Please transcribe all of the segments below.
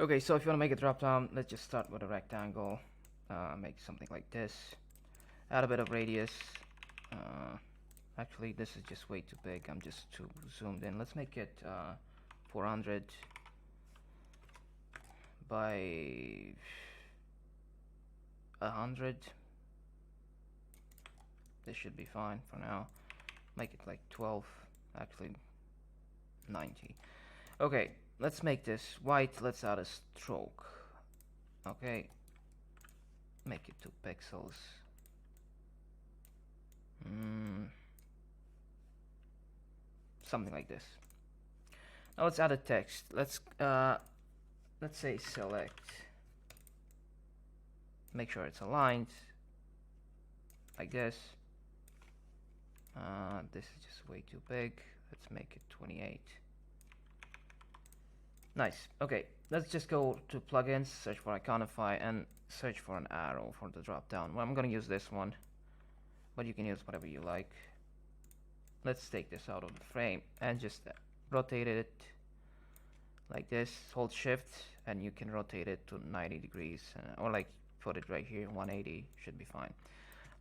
Okay, so if you want to make a drop down, let's just start with a rectangle. Make something like this. Add a bit of radius. Uh, Actually, this is just way too big. I'm just too zoomed in. Let's make it 400 by 100. This should be fine for now. Make it like 12. Actually, 90. Okay, let's make this white. Let's add a stroke. Okay, make it 2 pixels. Something like this. Now let's add a text. Let's say select. Make sure it's aligned like this. This is just way too big. Let's make it 28. Nice. Okay, let's just go to plugins, search for Iconify, and search for an arrow for the drop down. Well, I'm gonna use this one, but you can use whatever you like. Let's take this out of the frame and just rotate it like this. Hold shift and you can rotate it to 90 degrees, or like put it right here, 180 should be fine.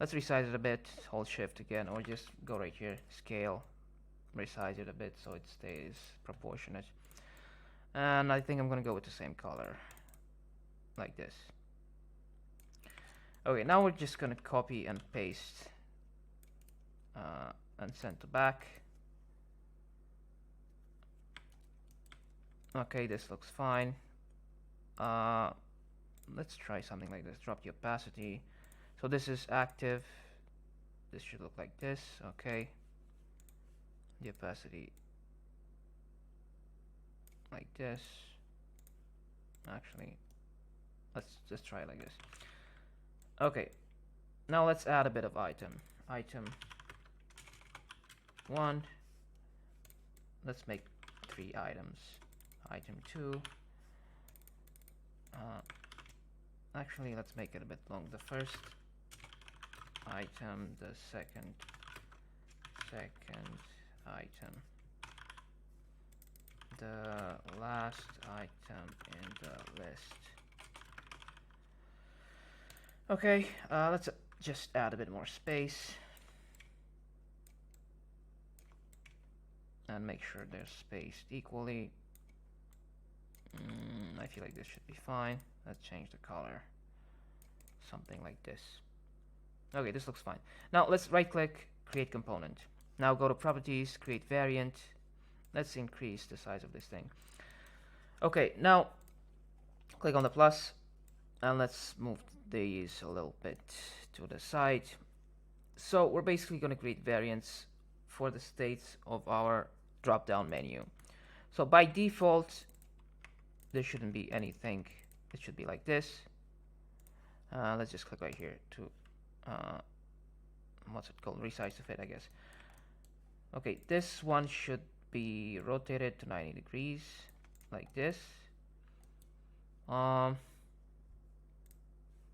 Let's resize it a bit. Hold shift again, or just go right here, scale, resize it a bit so it stays proportionate. And I think I'm gonna go with the same color like this. Okay, now we're just gonna copy and paste and send to back. Okay, this looks fine. Let's try something like this. Drop the opacity. So this is active. This should look like this. Okay. The opacity like this. Actually, let's just try it like this. Okay. Now let's add a bit of item. Item 1. Let's make 3 items. Item 2. Actually, let's make it a bit long. The first item, the second item, the last item in the list. Okay, let's just add a bit more space and make sure they're spaced equally. I feel like this should be fine. Let's change the color, something like this. Okay, this looks fine. Now let's right click, create component. Now go to properties, create variant. Let's increase the size of this thing. Okay, now click on the plus and let's move these a little bit to the side. So we're basically going to create variants for the states of our drop down menu. So by default, there shouldn't be anything. It should be like this. Let's just click right here to what's it called, resize to fit, I guess. Okay, this one should be rotated to 90 degrees like this.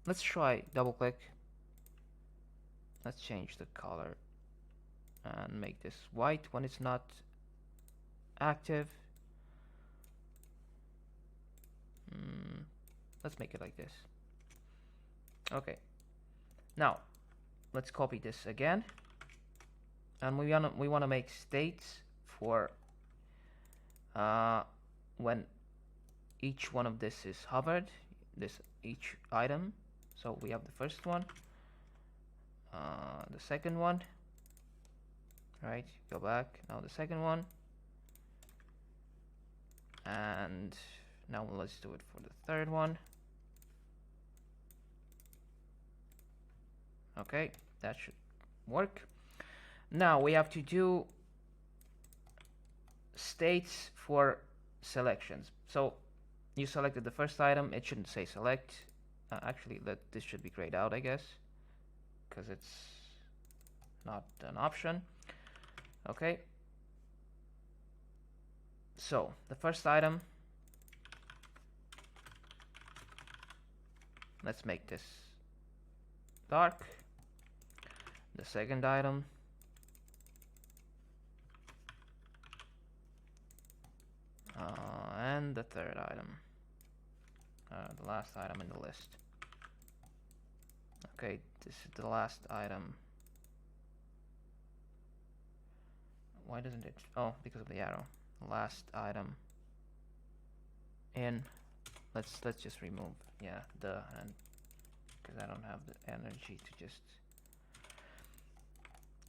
Let's try double click. Let's change the color and make this white when it's not active. Let's make it like this. Okay, now let's copy this again, and we want to make states for when each one of this is hovered, each item. So we have the first one, the second one, right? Go back. Now the second one, and now let's do it for the third one. Okay, that should work. Now we have to do states for selections. So you selected the first item, it shouldn't say select. Actually, this should be grayed out, I guess, because it's not an option. Okay, so the first item, let's make this dark. The second item, and the third item. the last item in the list. Okay, this is the last item. Why doesn't it? Oh, because of the arrow. Last item in. Let's just remove, yeah, the, and because I don't have the energy to just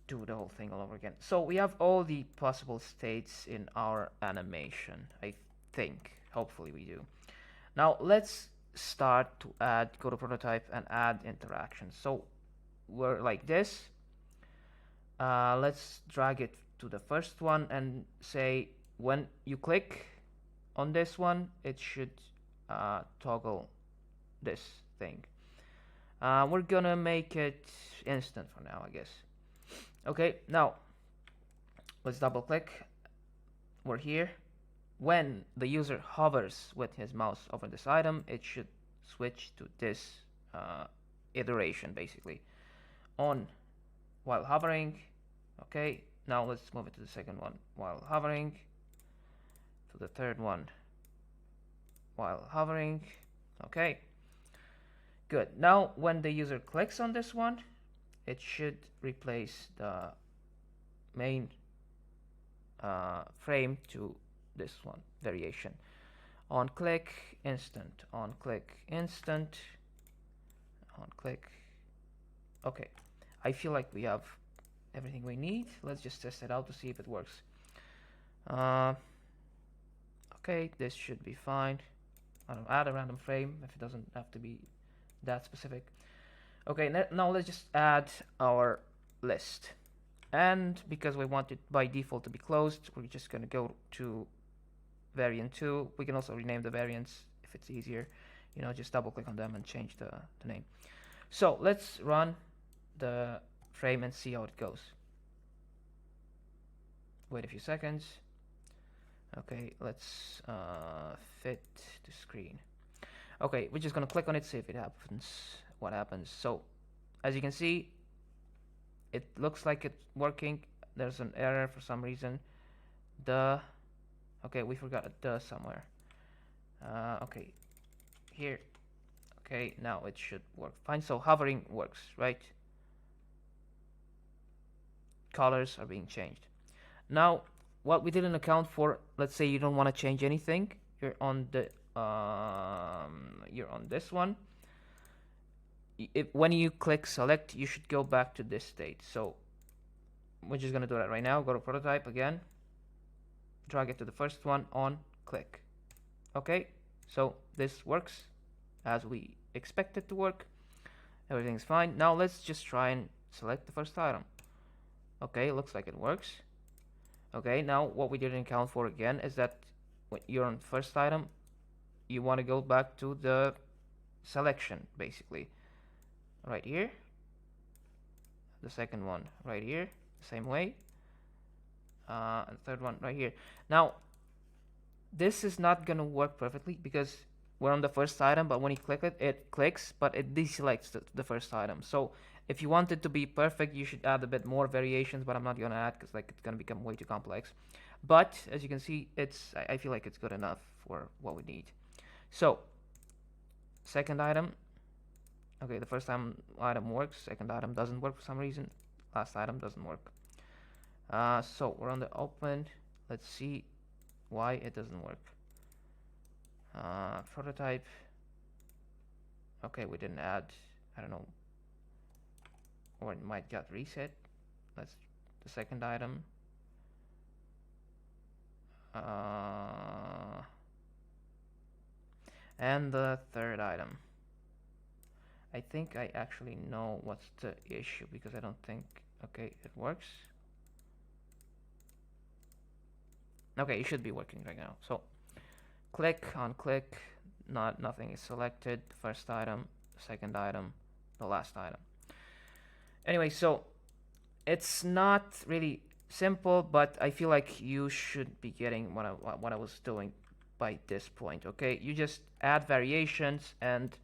do the whole thing all over again. So we have all the possible states in our animation, I think. Hopefully we do. Now let's start to add, go to prototype and add interactions. So we're like this. Let's drag it to the first one and say when you click on this one, it should toggle this thing. We're gonna make it instant for now, I guess. Okay, now let's double click. We're here. When the user hovers with his mouse over this item, it should switch to this iteration, basically. On while hovering. Okay, now let's move it to the second one while hovering, to the third one while hovering. Okay, good. Now when the user clicks on this one, it should replace the main frame to this one variation. On click, instant. On click, instant. On click. Okay, I feel like we have everything we need. Let's just test it out to see if it works. Okay, this should be fine. I don't add a random frame if it doesn't have to be that specific. Okay, now let's just add our list. And because we want it by default to be closed, we're just going to go to variant 2. We can also rename the variants if it's easier. You know, just double click on them and change the name. So let's run the frame and see how it goes. Wait a few seconds. Okay, let's fit the screen. Okay, we're just gonna click on it, see if it happens. What happens? So, as you can see, it looks like it's working. There's an error for some reason. Okay, we forgot a the somewhere. Okay, here. Okay, now it should work fine. So hovering works, right? Colors are being changed. Now, what we didn't account for, let's say you don't want to change anything. You're on the you're on this one. When you click select, you should go back to this state. So we're just gonna do that right now. Go to prototype again, drag it to the first one, on click. Okay, so this works as we expect it to work. Everything's fine. Now let's just try and select the first item. Okay, looks like it works. Okay, now what we didn't account for again is that when you're on first item, you want to go back to the selection, basically. Right here. The second one right here, same way. And the third one right here. Now, this is not gonna work perfectly because we're on the first item, but when you click it, it clicks, but it deselects the first item. So if you want it to be perfect, you should add a bit more variations, but I'm not gonna add because like it's gonna become way too complex. But as you can see, I feel like it's good enough for what we need. So second item. Okay, the first item works. Second item doesn't work for some reason. Last item doesn't work. So we're on the open. Let's see why it doesn't work. Prototype. Okay, we didn't add. I don't know. Or it might get reset. That's the second item. And the third item. I think I actually know what's the issue because I don't think, okay, it works. Okay, it should be working right now. So click on click, nothing is selected. The first item, the second item, the last item. Anyway, so it's not really simple, but I feel like you should be getting what I was doing by this point. Okay, you just add variations and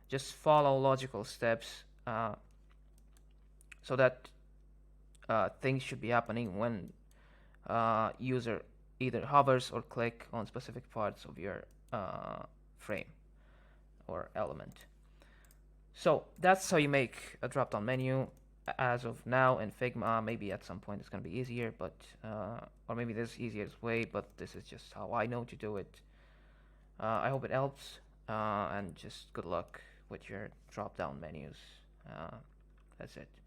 just follow logical steps so that things should be happening when user either hovers or click on specific parts of your frame. or element. So that's how you make a drop-down menu as of now in Figma. Maybe at some point it's going to be easier, but or maybe there's easiest way, but this is just how I know to do it. I hope it helps, and just good luck with your drop-down menus. That's it.